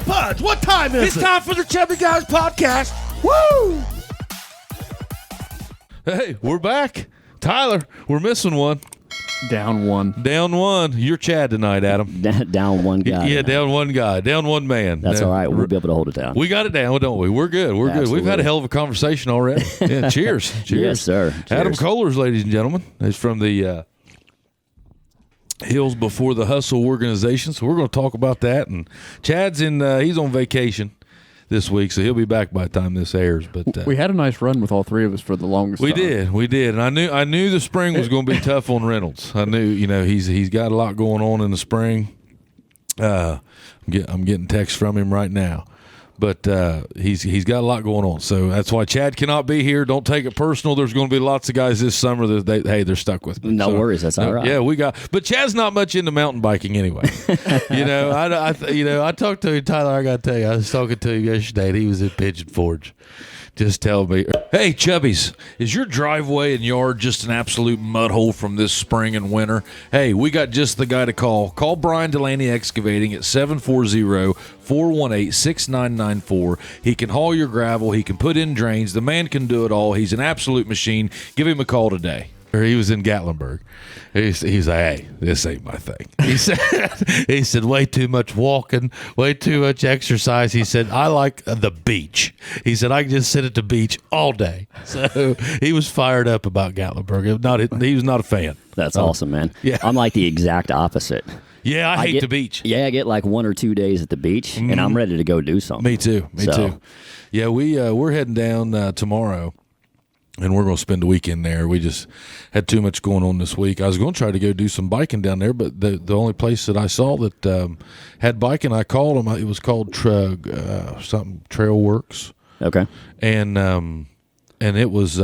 Pudge, what time is it? It's time for the Chubby Guys podcast. Woo! Hey, we're back. Tyler, we're missing one. Down one. Down one. You're Chad tonight, Adam. Down one guy. Yeah, down one guy. Down one man. That's all right. We'll be able to hold it down. We got it down, don't we? We're good. We're good. We've had a hell of a conversation already. Yeah, cheers. Cheers. Yes, sir. Cheers. Adam Kohlers, ladies and gentlemen, is from the Hills Before the Hustle organization, so we're going to talk about that. And Chad's he's on vacation this week, so he'll be back by the time this airs. But we had a nice run with all three of us for the longest time. We did, and I knew the spring was going to be tough on Reynolds. I knew, he's got a lot going on in the spring. I'm getting texts from him right now, but he's got a lot going on. So that's why Chad cannot be here. Don't take it personal. There's going to be lots of guys this summer that they're stuck with me. No worries. That's all right. Yeah, but Chad's not much into mountain biking anyway. I talked to him, Tyler. I got to tell you, I was talking to him yesterday, and he was at Pigeon Forge. Just tell me, hey, Chubbies, is your driveway and yard just an absolute mud hole from this spring and winter? Hey, we got just the guy to call. Call Brian Dulaney Excavating at 740-418-6994. He can haul your gravel. He can put in drains. The man can do it all. He's an absolute machine. Give him a call today. Or he was in Gatlinburg. He's like, hey, this ain't my thing. He said, way too much walking, way too much exercise. He said, I like the beach. He said, I can just sit at the beach all day. So he was fired up about Gatlinburg. He was not a fan. That's awesome, man. Yeah. I'm like the exact opposite. Yeah, I hate the beach. Yeah, I get like 1 or 2 days at the beach, and I'm ready to go do something. Me too. Yeah, we're heading down tomorrow. And we're going to spend a weekend there. We just had too much going on this week. I was going to try to go do some biking down there, but the only place that I saw that had biking, I called them. It was called something Trail Works. Okay. And it was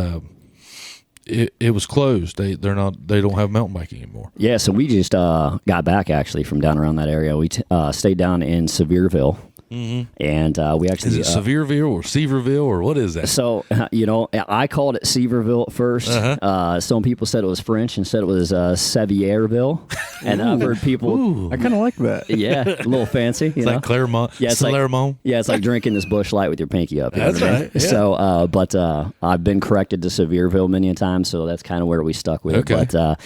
it was closed. They don't have mountain biking anymore. Yeah, so we just got back actually from down around that area. We stayed down in Sevierville. Mm-hmm. And we actually is it Sevierville or Sevierville or what is that? So I called it Sevierville at first. Uh-huh. Some people said it was French and said it was Sevierville, and I've heard people. I kind of like that. Yeah, a little fancy. It's like Claremont. Yeah, it's Claremont. It's like drinking this Busch Light with your pinky up. That's right. Yeah. So, but I've been corrected to Sevierville many a time, so that's kind of where we stuck with it. But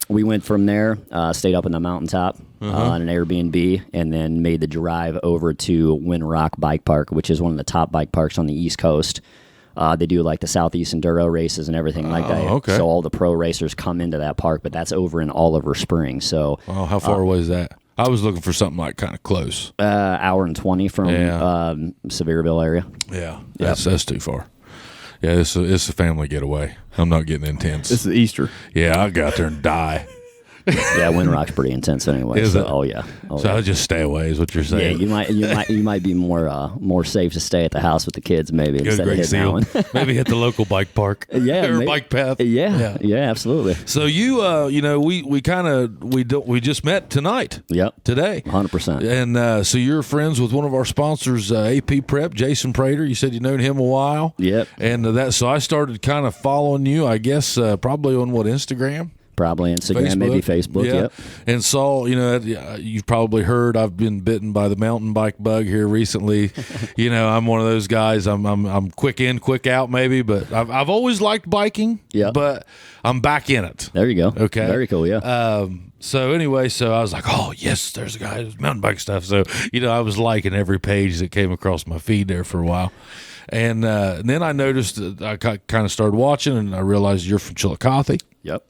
we went from there, stayed up in the mountaintop on an Airbnb, and then made the drive over to Wind Rock Bike Park, which is one of the top bike parks on the East Coast. They do like the Southeast Enduro races and everything like that. Okay. So all the pro racers come into that park, but that's over in Oliver Springs. So, how far away is that? I was looking for something like kind of close. Hour and 20 from Sevierville area. Yeah, that's too far. Yeah, it's a family getaway. I'm not getting intense. This is Easter. Yeah, I'll go out there and die. Yeah, Wind Rock's pretty intense anyway. Is it? Oh yeah. I'll just stay away. Is what you're saying? Yeah, you might be more safe to stay at the house with the kids maybe instead of hitting that one. Maybe hit the local bike park. Yeah, or bike path. Yeah, absolutely. So we just met tonight. Yep. Today. 100%. And so you're friends with one of our sponsors, AP Prep, Jason Prater. You said you've known him a while. Yep. And so I started kind of following you, I guess, probably on Instagram? Probably Instagram, Facebook. maybe Facebook, yeah. Yep. And saw, you've probably heard I've been bitten by the mountain bike bug here recently. I'm one of those guys. I'm quick in, quick out, maybe, but I've always liked biking. Yeah. But I'm back in it. There you go. Okay. Very cool. Yeah. So anyway, I was like, oh yes, there's a guy who's mountain bike stuff. So I was liking every page that came across my feed there for a while. And then I noticed that I kind of started watching, and I realized you're from Chillicothe. Yep.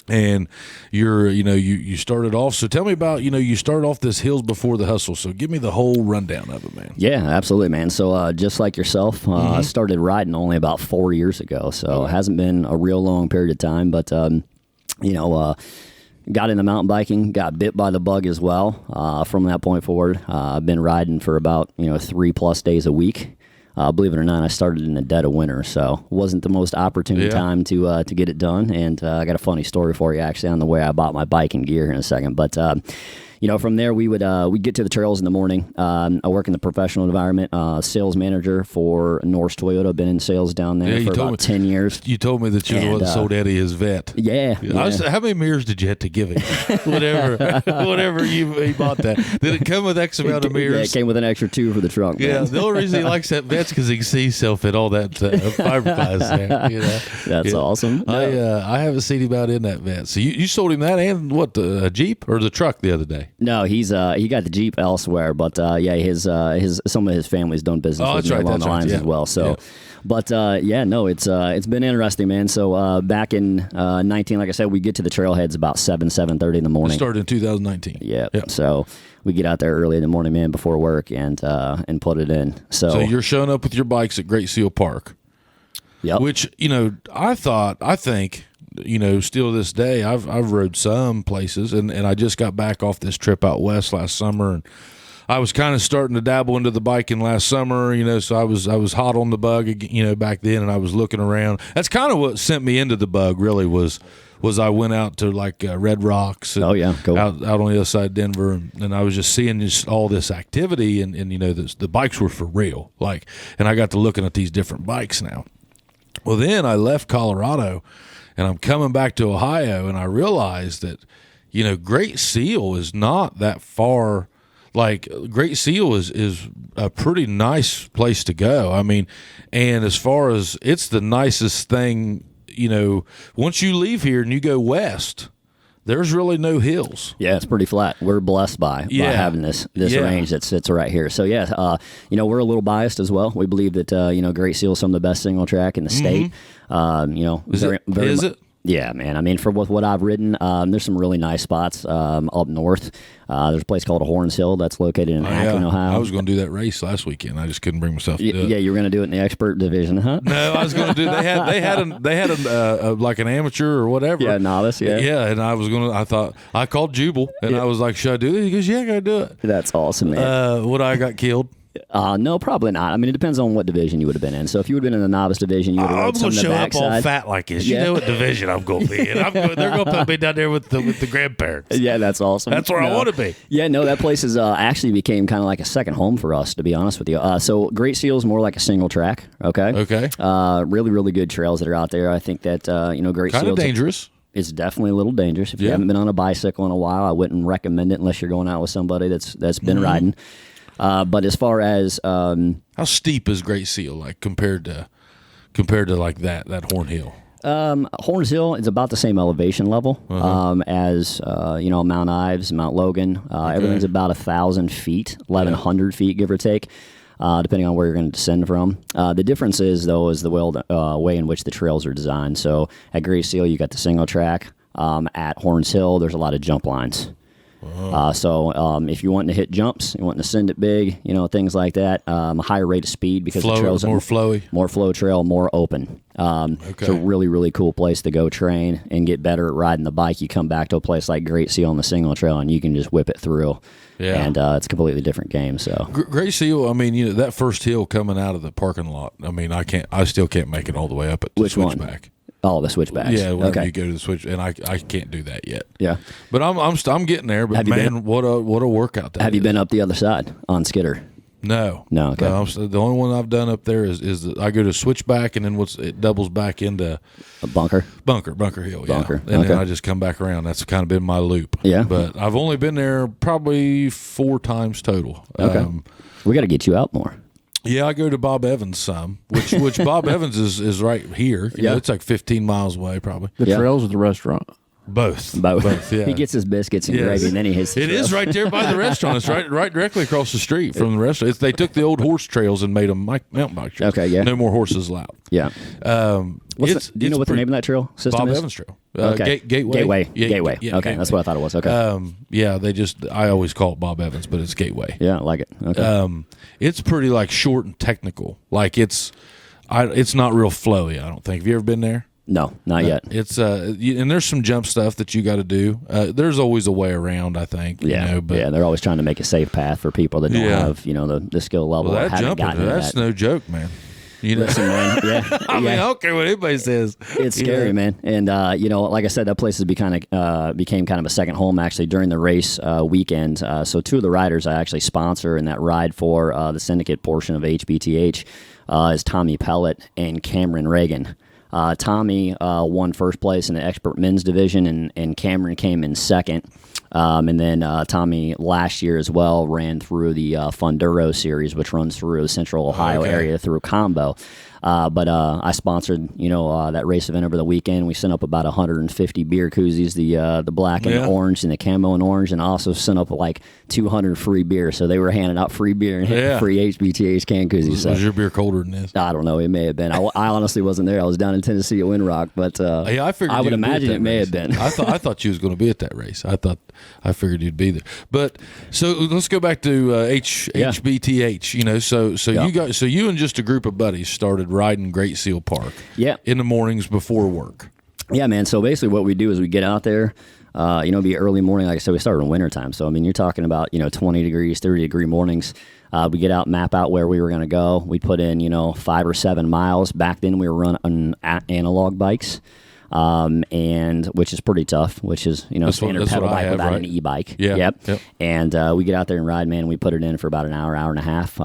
And you started off. So tell me about, you started off this Hills Before the Hustle. So give me the whole rundown of it, man. Yeah, absolutely, man. So just like yourself, I started riding only about 4 years ago. So it hasn't been a real long period of time, but, got into mountain biking, got bit by the bug as well. From that point forward, I've been riding for about, 3+ days a week. Believe it or not, I started in the dead of winter, so it wasn't the most opportune time to get it done. And I got a funny story for you, actually, on the way I bought my biking gear in a second. But, from there we we'd get to the trails in the morning. I work in the professional environment, sales manager for Norse Toyota. Been in sales down there for about 10 years. You told me that you were the one that sold Eddie his vet. Yeah. How many mirrors did you have to give him? whatever he bought that. Did it come with X amount of mirrors? Yeah, it came with an extra 2 for the trunk. Yeah, Man. the only reason he likes that vet's because he can see himself in all that fiberglass there. That's awesome. No. I haven't seen him out in that vet. So you sold him that and what, a Jeep or the truck the other day? No, he got the Jeep elsewhere, but his some of his family's done business with me along the lines as well. So, but it's been interesting, man. So back in 19, like I said, we get to the trailheads about 7:30 in the morning. It started in 2019. Yeah. So we get out there early in the morning, man, before work and put it in. So you're showing up with your bikes at Great Seal Park. Yep. Which I think. Still this day, I've rode some places, and I just got back off this trip out west last summer, and I was kind of starting to dabble into the biking last summer, so I was hot on the bug, back then, and I was looking around. That's kind of what sent me into the bug, really, was I went out to like Red Rocks, and cool. out on the other side of Denver, and I was just seeing just all this activity, and the bikes were for real, and I got to looking at these different bikes now. Well, then I left Colorado. And I'm coming back to Ohio, and I realized that, Great Seal is not that far. Like, Great Seal is a pretty nice place to go. I mean, and as far as it's the nicest thing, once you leave here and you go west, there's really no hills. Yeah, it's pretty flat. We're blessed by having this range that sits right here. So we're a little biased as well. We believe that Great Seal is some of the best single track in the state. Is it? Yeah, man. I mean, for what I've ridden, there's some really nice spots up north. There's a place called Horns Hill that's located in Akron, Ohio. I was going to do that race last weekend. I just couldn't bring myself to do it. Yeah, you were going to do it in the expert division, huh? No, I was going to do. They had like an amateur or whatever. Yeah, novice. Yeah. Yeah, and I called Jubal and I was like, "Should I do this?" He goes, "Yeah, I got to do it." That's awesome, man. I got killed? No, probably not. I mean, it depends on what division you would have been in. So if you would have been in the novice division, you would have rode some of the backside. I'm going to show up all fat like this. You know what division I'm going to be in. They're going to put me down there with the grandparents. Yeah, that's awesome. That's where I want to be. Yeah, no, that place is actually became kind of like a second home for us, to be honest with you. So Great Seal is more like a single track, okay? Okay. Really, really good trails that are out there. I think that, Great Seal... Kind of dangerous. It's definitely a little dangerous. If you haven't been on a bicycle in a while, I wouldn't recommend it unless you're going out with somebody that's been riding. But as far as how steep is Great Seal like compared to like that Horn Hill? Horns Hill is about the same elevation level as Mount Ives, Mount Logan. Everything's about 1,000 feet, 1,100 feet, give or take, depending on where you're going to descend from. The difference is the way in which the trails are designed. So at Great Seal, you got the single track. At Horns Hill, there's a lot of jump lines. So if you want to hit jumps, you want to send it big, things like that, a higher rate of speed because the trails are more flowy, more flow trail, more open. It's a really, really cool place to go train and get better at riding the bike. You come back to a place like Great Seal on the single trail and you can just whip it through. Yeah. And it's a completely different game. So Great Seal, I mean, that first hill coming out of the parking lot, I mean, I still can't make it all the way up at the switchback. Oh, the switchbacks. Yeah, whenever you go to the switch, and I can't do that yet. Yeah, but I'm getting there. But man, what a workout that Have you been up the other side on Skidder? No. Okay. No, the only one I've done up there is I go to switchback, and then it doubles back into a bunker hill. Bunker. And then I just come back around. That's kind of been my loop. Yeah. But I've only been there probably 4 times total. Okay. We got to get you out more. Yeah, I go to Bob Evans some, which Bob Evans is right here. You know, it's like 15 miles away probably. The trails or the restaurant? Both. Yeah. He gets his biscuits and gravy, and then he hits the trail. Is right there by the restaurant. It's right directly across the street from the restaurant. They took the old horse trails and made them mountain bike trails. Okay, yeah. No more horses allowed. Yeah. Do you know what the name of that trail system Bob is? Evans Trail. Okay. Gateway. Gateway. Yeah, okay, that's what I thought it was. Okay. I always call it Bob Evans, but it's Gateway. Yeah, I like it. Okay. It's pretty like short and technical. Like it's not real flowy, I don't think. Have you ever been there? No, not yet. It's and there's some jump stuff that you got to do. There's always a way around, I think. Yeah, they're always trying to make a safe path for people that don't have the skill level. Well, or haven't gotten that's no joke, man. You know? Listen, man. Yeah. I mean, I don't care what anybody says. It's scary, man. And, like I said, that place has became kind of a second home, actually, during the race weekend. So two of the riders I actually sponsor in that ride for the syndicate portion of HBTH is Tommy Pellet and Cameron Reagan. Tommy won first place in the expert men's division, and Cameron came in second. And then Tommy last year as well ran through the Funduro series, which runs through the Central Ohio area through Combo. But I sponsored, that race event over the weekend. We sent up about 150 beer koozies, the black and the orange and the camo and orange, and also sent up like 200 free beer. So they were handing out free beer and free HBTH can koozies. Was your beer colder than this? I don't know. It may have been. I honestly wasn't there. I was down in Tennessee at Windrock, but I would imagine it may have been. I thought you was going to be at that race. I figured you'd be there. But so let's go back to HBTH. So you and just a group of buddies started riding Great Seal Park. In the mornings before work. Yeah, man. So basically, what we do is we get out there. Be early morning. Like I said, we started in wintertime. So I mean, you're talking about 20 degrees, 30-degree mornings. We get out, map out where we were going to go. We put in 5 or 7 miles. Back then, we were running analog bikes. And which is pretty tough, which is, standard pedal bike without an e-bike. Yeah. Yep. And we get out there and ride, man. We put it in for about an hour and a half,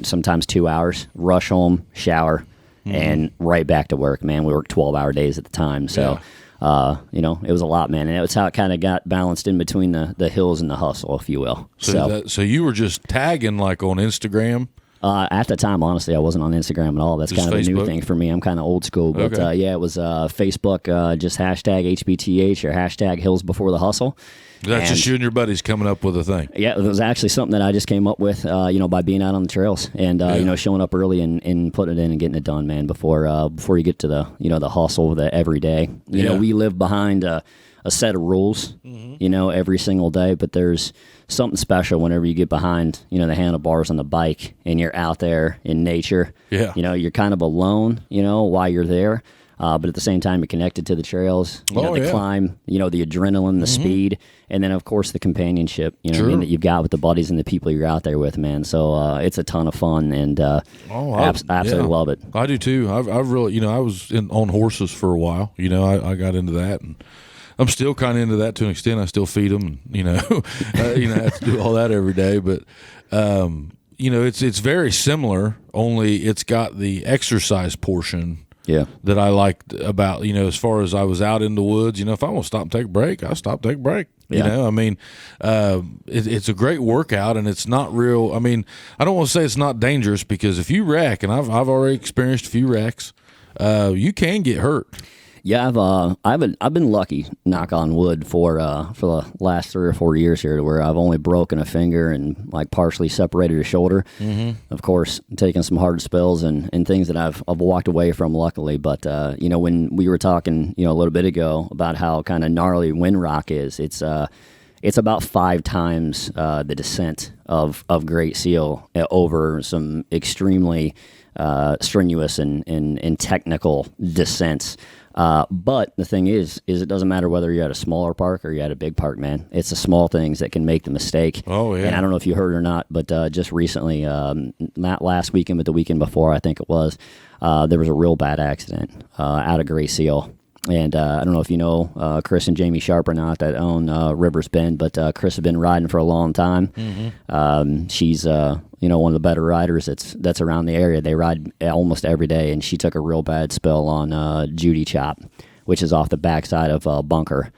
sometimes 2 hours, rush home, shower, and right back to work, man. We worked 12-hour days at the time. So, it was a lot, man. And it was how it kind of got balanced in between the hills and the hustle, if you will. So you were just tagging like on Instagram? At the time, honestly, I wasn't on Instagram at all. That's just kind of Facebook? A new thing for me. I'm kind of old school. But, it was Facebook, just hashtag HBTH or hashtag Hills Before the Hustle. That's just you and your buddies coming up with a thing. Yeah, it was actually something that I just came up with, by being out on the trails and, showing up early and putting it in and getting it done, man, before you get to the, the hustle of the everyday. You know, we live behind a set of rules, every single day, but there's something special whenever you get behind, the handlebars on the bike and you're out there in nature. Yeah. You're kind of alone, while you're there. But at the same time, you're connected to the trails, the climb, the adrenaline, the speed, and then, of course, the companionship, that you've got with the buddies and the people you're out there with, man. So it's a ton of fun, and absolutely love it. I do, too. I've really, I was on horses for a while. I got into that, and I'm still kind of into that to an extent. I still feed them, and, I have to do all that every day. But, it's very similar, only it's got the exercise portion that I liked about, as far as I was out in the woods, if I want to stop and take a break, I'll stop, take a break. I mean, it's a great workout, and it's not real. I mean, I don't want to say it's not dangerous, because if you wreck, and I've already experienced a few wrecks, you can get hurt. Yeah, I've been lucky, knock on wood, for the last 3 or 4 years here, to where I've only broken a finger and like partially separated a shoulder. Of course, taking some hard spills and things that I've walked away from, luckily. But when we were talking a little bit ago about how kind of gnarly Windrock is, it's about 5 times the descent of Great Seal over some extremely strenuous and technical descents. But the thing is it doesn't matter whether you're at a smaller park or you're at a big park, man. It's the small things that can make the mistake. Oh, yeah. And I don't know if you heard or not, but just recently, not last weekend, but the weekend before, I think it was, there was a real bad accident out of Great Seal. And I don't know if you know Chris and Jamie Sharp or not, that own Rivers Bend, but Chris has been riding for a long time. She's one of the better riders that's around the area. They ride almost every day, and she took a real bad spill on Judy Chop, which is off the backside of Bunker,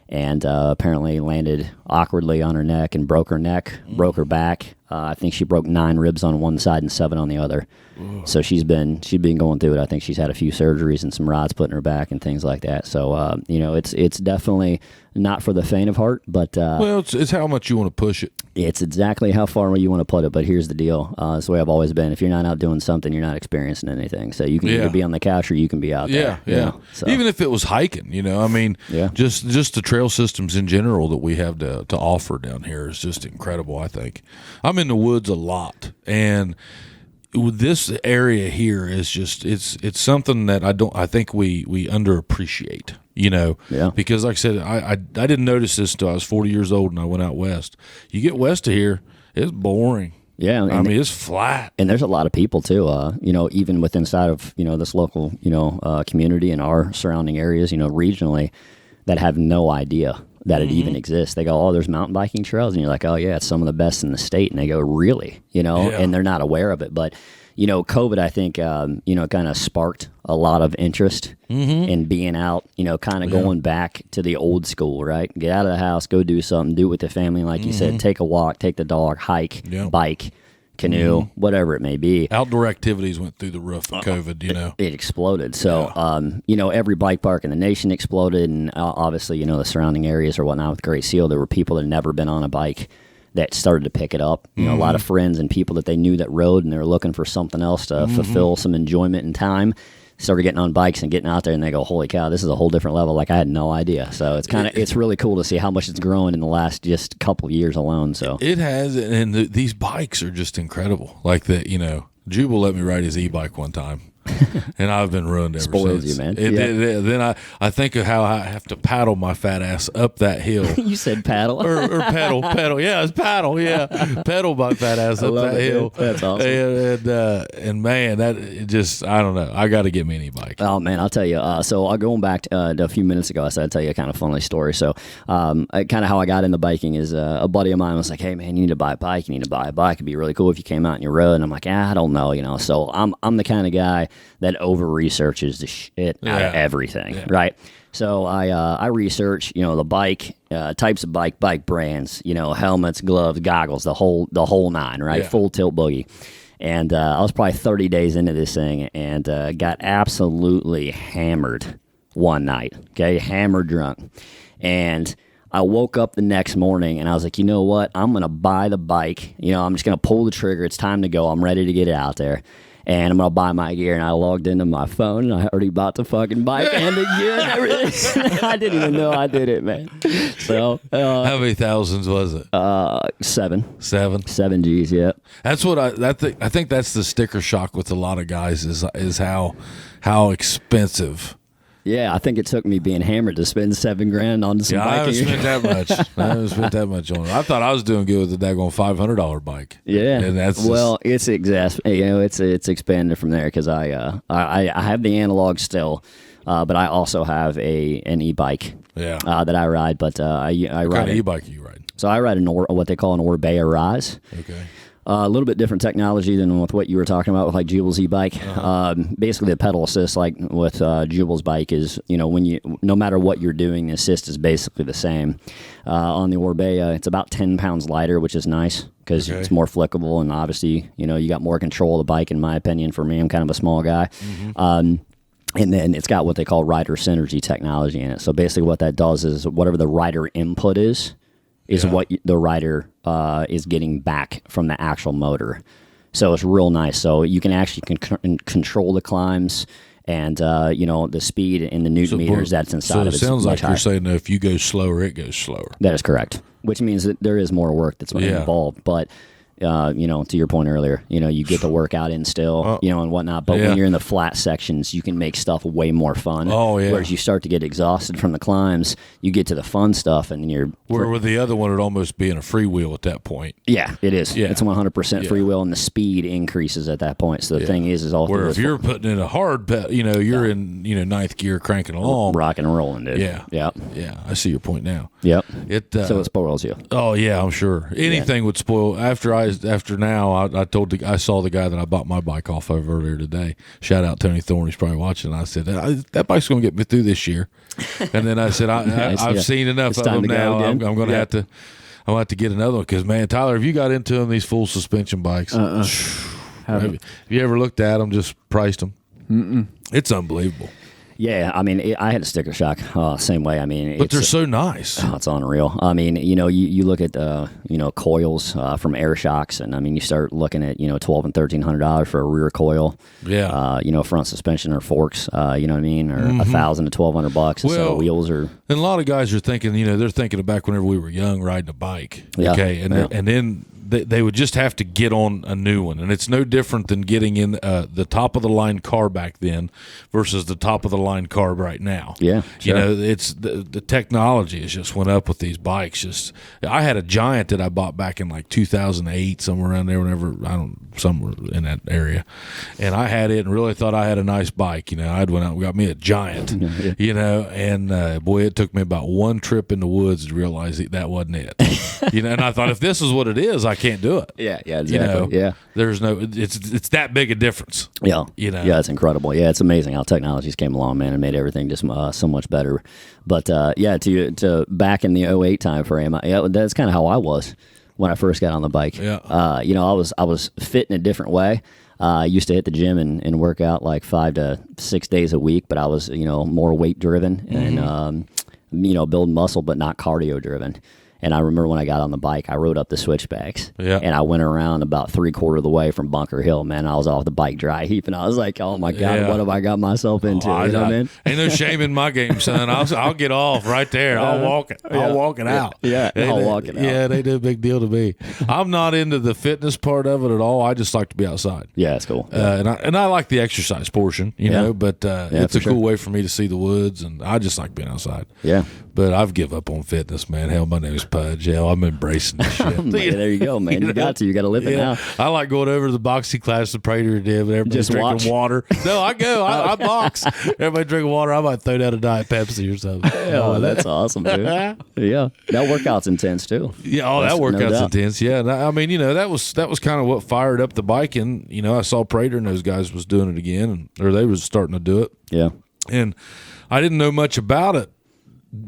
and apparently landed awkwardly on her neck and broke her neck, broke her back. I think she broke 9 ribs on one side and 7 on the other. So she's been going through it. I think she's had a few surgeries and some rods put in her back and things like that. So it's definitely not for the faint of heart, but well, it's how much you want to push it. It's exactly how far you want to put it. But here's the deal: it's the way I've always been. If you're not out doing something, you're not experiencing anything. So you can either be on the couch or you can be out there. Yeah. So. Even if it was hiking, I mean, just the trail systems in general that we have to offer down here is just incredible. I think I'm in the woods a lot, and this area here is just it's something that I think we underappreciate, because like I said, I didn't notice this until I was 40 years old and I went out west. You get west of here, it's boring. Yeah, I mean, it's flat. And there's a lot of people too, even within inside of, this local, community and our surrounding areas, regionally, that have no idea that it even exists. They go, oh, there's mountain biking trails. And you're like, oh yeah, it's some of the best in the state. And they go, really? And they're not aware of it. But, COVID, I think, kind of sparked a lot of interest in being out, kind of going back to the old school, right? Get out of the house, go do something, do it with the family. Like you said, take a walk, take the dog, hike, bike, canoe, whatever it may be. Outdoor activities went through the roof of COVID, It exploded. So, every bike park in the nation exploded. And obviously, the surrounding areas or whatnot with Great Seal, there were people that had never been on a bike that started to pick it up. A lot of friends and people that they knew that rode, and they were looking for something else to fulfill some enjoyment and time, started getting on bikes and getting out there, and they go, holy cow, this is a whole different level. Like, I had no idea. So it's really cool to see how much it's grown in the last just couple of years alone. So it has, and these bikes are just incredible. Like that, Jubal let me ride his e-bike one time. And I've been ruined ever Spoils since. you, man. Then I think of how I have to paddle my fat ass up that hill. You said paddle. or pedal. Yeah, it's paddle. Yeah, pedal my fat ass up that hill. Dude. That's awesome. And man, I don't know. I got to get me an e-bike. Oh man, I'll tell you. So going back to a few minutes ago, I said I'd tell you a kind of funny story. So, kind of how I got into biking is a buddy of mine was like, "Hey man, you need to buy a bike. You need to buy a bike. It'd be really cool if you came out and you rode." And I'm like, I don't know, So I'm the kind of guy that over researches the shit out of everything, right? So I research, the bike, types of bike brands, helmets, gloves, goggles, the whole nine, right? Yeah. Full tilt boogie. And I was probably 30 days into this thing and got absolutely hammered one night, okay? Hammered drunk. And I woke up the next morning and I was like, you know what? I'm going to buy the bike. I'm just going to pull the trigger. It's time to go. I'm ready to get it out there. And I'm going to buy my gear. And I logged into my phone and I already bought the fucking bike and the gear and everything. I didn't even know I did it, man. So, how many thousands was it? 7. 7 G's, yeah. That's what I think that's the sticker shock with a lot of guys is how expensive. Yeah, I think it took me being hammered to spend $7,000 on some biking. I haven't spent that much. I haven't spent that much on it. I thought I was doing good with the daggone $500 bike. Yeah, and that's it's it's expanded from there because I have the analog still, but I also have an e-bike. That I ride. But I ride. What kind of e-bike are you riding? So I ride what they call an Orbea Rise. Okay. A little bit different technology than with what you were talking about with like Jubal's e-bike. Basically, the pedal assist, like with Jubal's bike, is no matter what you're doing, the assist is basically the same. On the Orbea, it's about 10 pounds lighter, which is nice because it's more flickable, and obviously, you got more control of the bike. In my opinion, for me, I'm kind of a small guy. And then it's got what they call rider synergy technology in it. So basically, what that does is whatever the rider input is what the rider is getting back from the actual motor. So it's real nice. So you can actually control the climbs and, the speed and the newton meters that's inside of it. So it sounds like higher. you're saying that if you go slower, it goes slower. That is correct, which means that there is more work that's involved. But to your point earlier, you get the workout in still, and whatnot. But when you're in the flat sections, you can make stuff way more fun. Oh, yeah. Whereas you start to get exhausted from the climbs, you get to the fun stuff, and you're... Where with the other one, it'd almost be in a freewheel at that point. Yeah, it is. Yeah. It's 100% freewheel, and the speed increases at that point. So the thing is all... Where if you're putting in a hard pedal, you're in, ninth gear cranking along. Rock and rolling, dude. Yeah. Yep. Yeah, I see your point now. Yep. So it spoils you. Oh, yeah, I'm sure. Anything would spoil. After now, I saw the guy that I bought my bike off of earlier today. Shout out Tony Thorne, he's probably watching. I said, that bike's going to get me through this year. And then I said, I've seen enough of them now. I'm going to have to. I'm going to have to get another one because, man, Tyler, have you got into them, these full suspension bikes? Have you ever looked at them, just priced them? Mm-mm. It's unbelievable. Yeah, I mean, I had a sticker shock same way. I mean, but they're so nice. Oh, it's unreal. I mean, you look at coils from Air Shocks, and I mean, you start looking at $1,200 and $1,300 for a rear coil. Yeah. Front suspension or forks. You know what I mean, or $1,000 to $1,200. Well, so wheels are. And a lot of guys are thinking, they're thinking of back whenever we were young riding a bike. Yeah. Okay, and then they would just have to get on a new one, and it's no different than getting in the top of the line car back then versus the top of the line car right now. Yeah, you sure. know, it's the technology has just went up with these bikes. I had a Giant that I bought back in like 2008, somewhere around there. Somewhere in that area, and I had it and really thought I had a nice bike. You know, I'd went out and got me a Giant. Yeah. You know, and boy, it took me about one trip in the woods to realize that wasn't it. You know, and I thought if this is what it is, I can't do it. Yeah, exactly. You know, yeah, there's no. It's that big a difference. Yeah, you know. Yeah, it's incredible. Yeah, it's amazing how technologies came along, man, and made everything just so much better. But yeah, to back in the 08 time frame, that's kind of how I was when I first got on the bike. Yeah. You know, I was fit in a different way. I used to hit the gym and work out like 5 to 6 days a week, but I was, you know, more weight driven and, you know, building muscle, but not cardio driven. And I remember when I got on the bike, I rode up the switchbacks. Yeah. And I went around about 3/4 of the way from Bunker Hill, man. I was off the bike dry heaping. I was like, oh my God, Yeah. what have I got myself into? You know what I mean? Ain't no shame in my game, son. I'll get off right there. I'll walk it. I'll walk it out. Yeah, I'll walk it out. Yeah, they do a big deal to me. I'm not into the fitness part of it at all. I just like to be outside. Yeah, it's cool. And I like the exercise portion, you know, but it's a cool way for me to see the woods, and I just like being outside. Yeah. But I've give up on fitness, man. Hell, my name's Pudge. Hell, I'm embracing this shit. There you go, man. You got to live it now. I like going over to the boxing class the Prater did, but everybody's Just drinking watch. water. No, I go. I box. Everybody drinking water. I might throw down a Diet Pepsi or something. Oh, that's awesome, dude. Yeah, that workout's intense too. Yeah, that No workout's doubt. intense. Yeah, and I mean, you know, that was kind of what fired up the biking. You know, I saw Prater and those guys was doing it again, or they was starting to do it. Yeah. And I didn't know much about it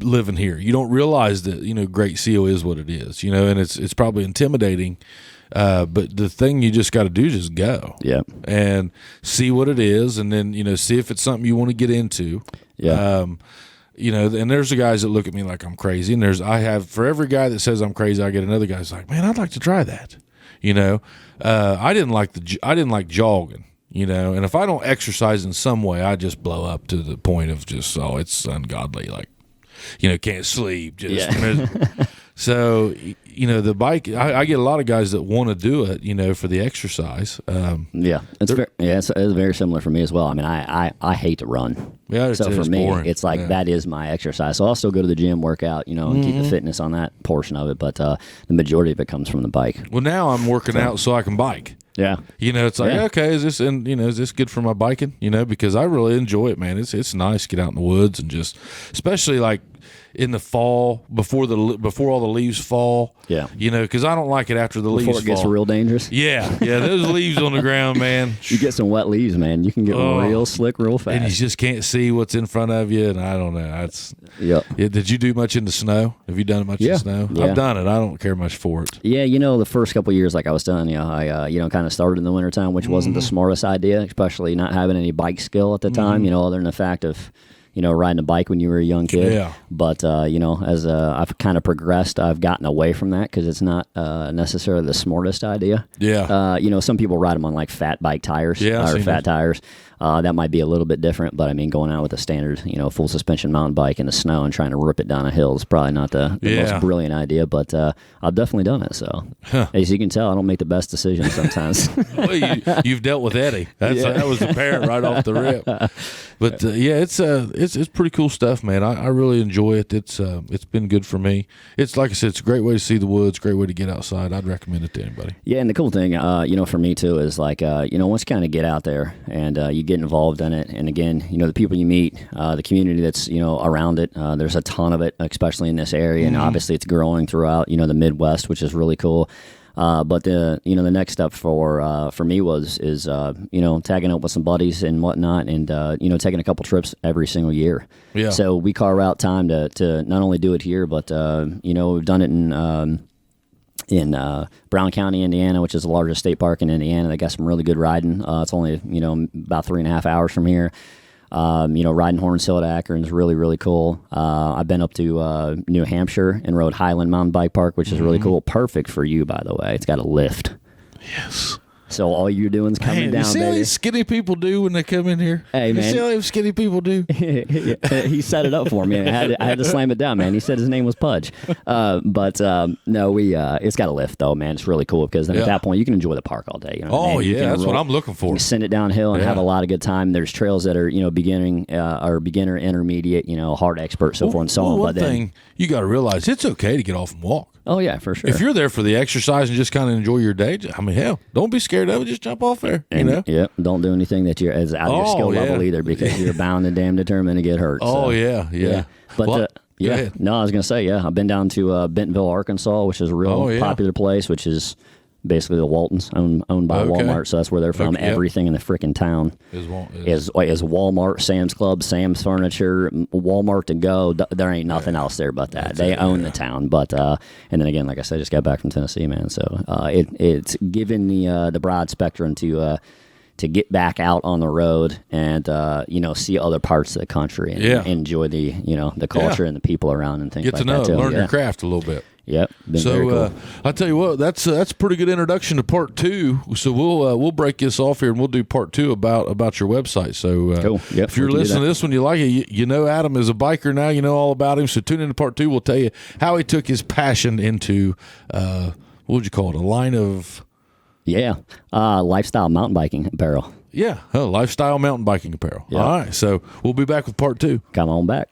living here. You don't realize that, you know, Great Seal is what it is, you know, and it's probably intimidating. But the thing you just got to do is just go. Yeah. And see what it is, and then, you know, see if it's something you want to get into. Yeah. You know, and there's the guys that look at me like I'm crazy, and for every guy that says I'm crazy, I get another guy that's like, man, I'd like to try that. You know, I didn't like jogging. You know, and if I don't exercise in some way, I just blow up to the point of just, it's ungodly. Like, you know, can't sleep. Just So, you know, the bike, I get a lot of guys that want to do it, you know, for the exercise. Yeah, it's very similar for me as well. I mean, I hate to run. Yeah, so for me, boring. it's like that is my exercise. So I'll still go to the gym, work out, you know, and keep the fitness on that portion of it. But the majority of it comes from the bike. Well, now I'm working out so I can bike. Yeah. You know, it's like, okay, is this good for my biking? You know, because I really enjoy it, man. It's nice to get out in the woods and just, especially like in the fall before all the leaves fall. Yeah. You know, because I don't like it after the leaves fall. Before it gets real dangerous. Yeah, those leaves on the ground, man. You get some wet leaves, man. You can get real slick real fast. And you just can't see what's in front of you, and I don't know. Yeah. Did you do much in the snow? Have you done much in the snow? Yeah. I've done it. I don't care much for it. Yeah, you know, the first couple of years, like I was telling you, I kind of started in the wintertime, which wasn't the smartest idea, especially not having any bike skill at the time, you know, other than the fact of, you know, riding a bike when you were a young kid. Yeah. But, you know, as I've kind of progressed, I've gotten away from that because it's not necessarily the smartest idea. Yeah. You know, some people ride them on like fat bike tires or fat tires. That might be a little bit different, but I mean, going out with a standard, you know, full suspension mountain bike in the snow and trying to rip it down a hill is probably not the most brilliant idea, but I've definitely done it. So as you can tell, I don't make the best decisions sometimes. Well, you've dealt with Eddie. That was apparent right off the rip. But it's pretty cool stuff, man. I really enjoy it. It's been good for me. It's like I said, it's a great way to see the woods, great way to get outside. I'd recommend it to anybody. Yeah, and the cool thing, you know, for me too, is like, you know, once you kind of get out there and you get involved in it, and again, you know, the people you meet, the community that's, you know, around it, there's a ton of it, especially in this area, and obviously it's growing throughout, you know, the Midwest, which is really cool. But the next step for me is you know, tagging up with some buddies and whatnot, and you know, taking a couple trips every single year. Yeah. So we carve out time to not only do it here, but you know, we've done it in Brown County, Indiana, which is the largest state park in Indiana. They got some really good riding. It's only, you know, about 3.5 hours from here. You know, riding Horns Hill to Akron is really, really cool. I've been up to New Hampshire and rode Highland Mountain Bike Park, which is really cool. Perfect for you, by the way. It's got a lift. Yes. So all you're doing is coming Man, down, you see how baby. these skinny people do when they come in here? Hey, You man. see how these skinny people do? He set it up for me. I had to slam it down, man. He said his name was Pudge. No, it's got a lift though, man. It's really cool because then at that point you can enjoy the park all day. You know what I Oh mean? You yeah, can that's what roll- I'm looking You for. can send it downhill and have a lot of good time. There's trails that are beginning or beginner, intermediate, hard expert, so forth and so on. One But then, thing you got to realize, it's okay to get off and walk. oh yeah, for sure. If you're there for the exercise and just kind of enjoy your day, I mean, hell, don't be scared of it. Just jump off there. Yep. Don't do anything that you're as out of your skill level either, because you're bound and damn determined to get hurt. Oh so. yeah. But Well, go yeah, ahead. no, I was gonna say I've been down to Bentonville, Arkansas, which is a real popular place, which is basically the Waltons, owned by Walmart. So that's where they're from. Okay, yep. Everything in the freaking town is Walmart, Sam's Club, Sam's Furniture, Walmart to go. There ain't nothing else there but that. They own the town. But and then again, like I said, just got back from Tennessee, man. So it's given the broad spectrum to get back out on the road and see other parts of the country and enjoy the the culture and the people around and things Get like to know, that too. learn your craft a little bit. Yep. Been very So cool. I'll tell you what, that's a pretty good introduction to part 2. So we'll break this off here and we'll do part 2 about your website. So Cool. Yep, if you're we can do listening to that. this one, you like it, you know Adam is a biker now. You know all about him. So tune into part 2. We'll tell you how he took his passion into what would you call it? A line of Lifestyle mountain biking apparel. lifestyle mountain biking apparel. Yeah. All right. So we'll be back with part 2. Come on back.